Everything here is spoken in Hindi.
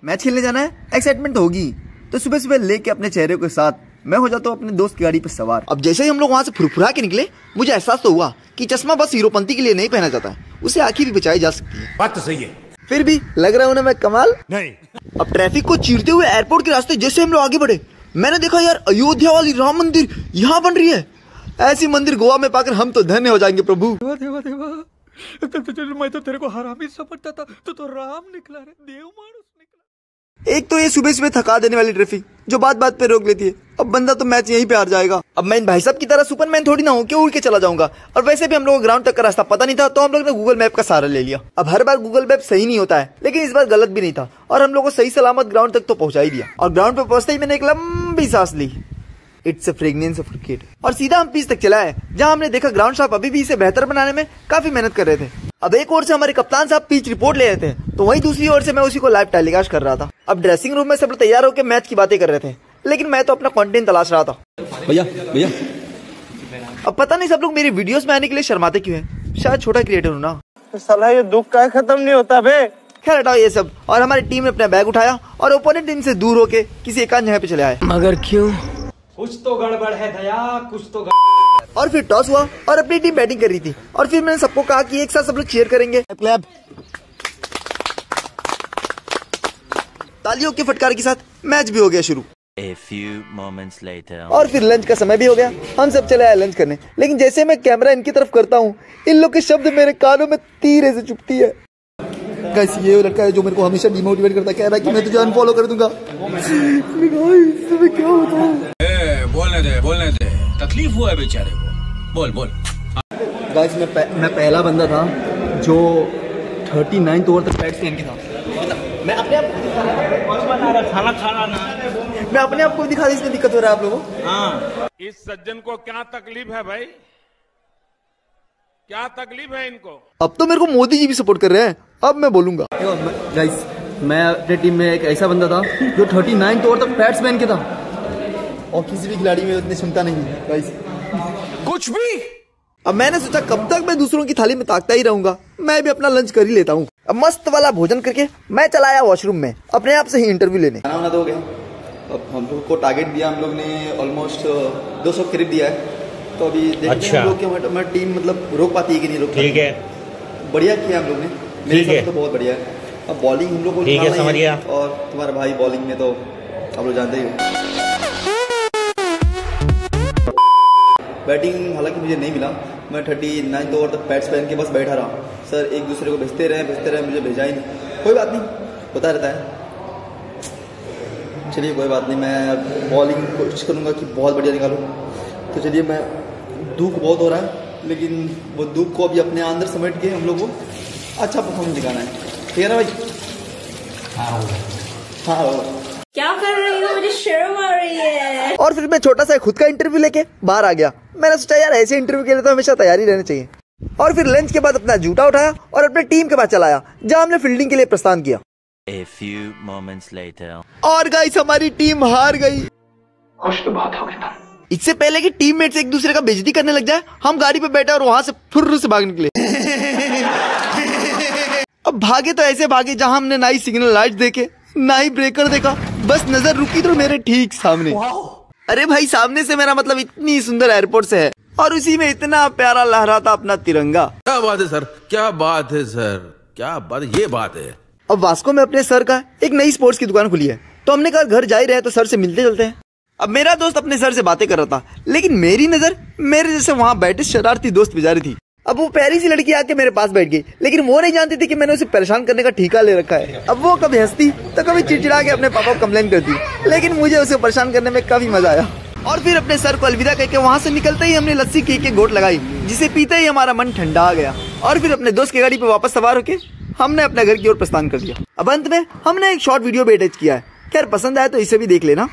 मैच खेलने जाना है, एक्साइटमेंट होगी। तो सुबह सुबह लेके अपने चेहरे के साथ मैं हो जाता हूँ अपने दोस्त की गाड़ी पर सवार। अब जैसे ही हम लोग वहाँ से फुरफुरा के निकले, मुझे एहसास तो हुआ कि चश्मा बस हीरोपंती के लिए नहीं पहना जाता है, उसे आंखें भी बचाई जा सकती है। बात तो सही है। फिर भी लग रहा हूँ ना मैं कमाल नहीं। अब ट्रैफिक को चीरते हुए एयरपोर्ट के रास्ते जैसे हम लोग आगे बढ़े, मैंने देखा यार अयोध्या वाली राम मंदिर यहाँ बन रही है। ऐसी मंदिर गोवा में पाकर हम तो धन्य हो जाएंगे प्रभु। देवा देवा देवा, मैं तो तेरे को हरामी समझता था, तो राम निकला रे, देव मानुस निकला। एक तो ये सुबह सुबह थका देने वाली ट्रैफिक जो बात बात पे रोक लेती है। अब बंदा तो मैच यहीं पे हार जाएगा। अब मैं इन भाई साहब की तरह सुपरमैन थोड़ी ना हूँ कि उड़ के चला जाऊंगा। और वैसे भी हम लोगों को ग्राउंड तक का रास्ता पता नहीं था, तो हम लोग ने गूगल मैप का सहारा ले लिया। अब हर बार गूगल मैप सही नहीं होता है, लेकिन इस बार गलत भी नहीं था और हम लोग को सही सलामत ग्राउंड तक तो पहुंचा ही दिया। और ग्राउंड पे पहुंचते ही मैंने एक लंबी सांस ली। It's a fragrance of cricket. और सीधा हम पिच तक चला है, जहां हमने देखा ग्राउंड साहब अभी भी इसे बेहतर बनाने में काफी मेहनत कर रहे थे। अब एक ओर से हमारे कप्तान साहब पिच रिपोर्ट ले रहे थे, तो वहीं दूसरी ओर से मैं उसी को लाइव टेलीकास्ट कर रहा था। अब ड्रेसिंग रूम में सब लोग तैयार होकर मैच की बातें कर रहे थे, लेकिन मैं तो अपना कंटेंट तलाश रहा था। भैया भैया, अब पता नहीं सब लोग मेरी वीडियोस में आने के लिए शर्माते क्यों हैं। शायद छोटा क्रिएटर हूं ना। साला ये दुख का खत्म नहीं होता बे। खैर हटाओ ये सब। और हमारी टीम ने अपना बैग उठाया और ओपोनेंट टीम से दूर होके किसी एकांत जगह पे चले आए। मगर क्यों? कुछ तो गड़बड़ है दया, कुछ तो और फिर टॉस हुआ और अपनी टीम बैटिंग कर रही थी। और फिर मैंने सबको कहा कि एक साथ सब लोग चीयर करेंगे। क्लैप। तालियों के फटकार के साथ मैच भी हो गया शुरू। A few moments later. और फिर लंच का समय भी हो गया। हम सब चले आए लंच करने, लेकिन जैसे मैं कैमरा इनकी तरफ करता हूँ, इन लोग के शब्द मेरे कानों में तीर से चुभती है। गाइस ये वो लड़का है जो मेरे को हमेशा डिमोटिवेट करता है, कह रहा है कि मैं तुझे अनफॉलो कर दूंगा। क्या बताऊं? बोलने दे, तकलीफ हुआ है बेचारे को, बोल बोल। गाइस मैं पहला बंदा था जो 39 ओवर तक बैट्स पहन के था। मैं अपने आप को दिखा दी, इसमें दिक्कत हो रहा है आप लोगों को। हाँ, इस सज्जन को क्या तकलीफ है भाई, क्या तकलीफ है इनको? अब तो मेरे को मोदी जी भी सपोर्ट कर रहे हैं, अब मैं बोलूंगा। गाइस मैं अपने टीम में एक ऐसा बंदा था जो 39 ओवर तक बैट्स पहन के था, और किसी भी खिलाड़ी में उतनी क्षमता नहीं है गाइस, कुछ भी। अब मैंने सोचा कब तक मैं दूसरों की थाली में ताकता ही रहूंगा, मैं भी अपना लंच कर ही लेता हूँ। अब मस्त वाला भोजन करके मैं चला आया वॉशरूम में अपने आप से ही इंटरव्यू लेने। खाना वाना दोगे? अब हम लोग को टारगेट दिया, हम लोग ने ऑलमोस्ट 200 करीब दिया है, तो अभी देखते हैं हम लोग की हमारी टीम मतलब रोक पाती है कि नहीं रोक पाती। ठीक है, बढ़िया किया हम लोग ने, मेरे हिसाब से तो बहुत बढ़िया है। अब बॉलिंग हम लोग को ठीक है, समझ गया। और तुम्हारा भाई बॉलिंग में तो आप लोग जानते ही हो। बैटिंग हालांकि मुझे नहीं मिला, मैं 39 ओवर तक बैट्स पहन के बस बैठा रहा। सर एक दूसरे को भेजते रहे, मुझे भेजा ही नहीं। कोई बात नहीं, होता रहता है। चलिए कोई बात नहीं, मैं बॉलिंग कोशिश करूंगा कि बहुत बढ़िया निकालूं। तो चलिए, मैं दुख बहुत हो रहा है, लेकिन वो दुख को अभी अपने अंदर समेट के हम लोग को अच्छा परफॉर्मेंस दिखाना है। ठीक है ना भाई? हाँ। क्या कर रही हो? मुझे शर्म आ रही है। और फिर मैं छोटा सा खुद का इंटरव्यू लेके बाहर आ गया। मैंने सोचा यार ऐसे इंटरव्यू के लिए तो हमेशा तैयारी रहनी चाहिए। और फिर लंच के बाद अपना जूता उठाया और अपने टीम के पास चला आया, जहां हमने फील्डिंग के लिए प्रस्थान किया। A few moments later. और गाइस हमारी टीम हार गई। खुश तो बात हो गई था। इससे पहले कि टीममेट्स एक दूसरे का बेइज्जती करने लग जाए, हम गाड़ी पे बैठे और वहां से फुर्र से भाग निकले। अब भागे तो ऐसे भागे जहां हमने ना ही सिग्नल लाइट देखे, ना ही ब्रेकर देखा, बस नजर रुकी तो मेरे ठीक सामने। अरे भाई सामने से मेरा मतलब इतनी सुंदर एयरपोर्ट से है, और उसी में इतना प्यारा लहराता अपना तिरंगा। क्या बात है सर, क्या बात है सर, क्या बात, ये बात है। अब वास्को में अपने सर का एक नई स्पोर्ट्स की दुकान खुली है, तो हमने कहा घर जा ही रहे तो सर से मिलते चलते हैं। अब मेरा दोस्त अपने सर से बातें कर रहा था, लेकिन मेरी नजर मेरे जैसे वहाँ बैठे शरारती दोस्त पे जा रही थी। अब वो प्यारी सी लड़की आके मेरे पास बैठ गई, लेकिन वो नहीं जानती थी कि मैंने उसे परेशान करने का ठेका ले रखा है। अब वो कभी हंसती तो कभी चिड़चिड़ा के अपने पापा को कंप्लेन करती, लेकिन मुझे उसे परेशान करने में काफी मजा आया। और फिर अपने सर को अलविदा कहके वहाँ से निकलते ही हमने लस्सी की एक घोट लगाई, जिसे पीते ही हमारा मन ठंडा आ गया। और फिर अपने दोस्त की गाड़ी पे वापस सवार होके हमने अपने घर की ओर प्रस्थान कर दिया। अब अंत में हमने एक शॉर्ट वीडियो भी अटैच किया है, खैर पसंद आया तो इसे भी देख लेना।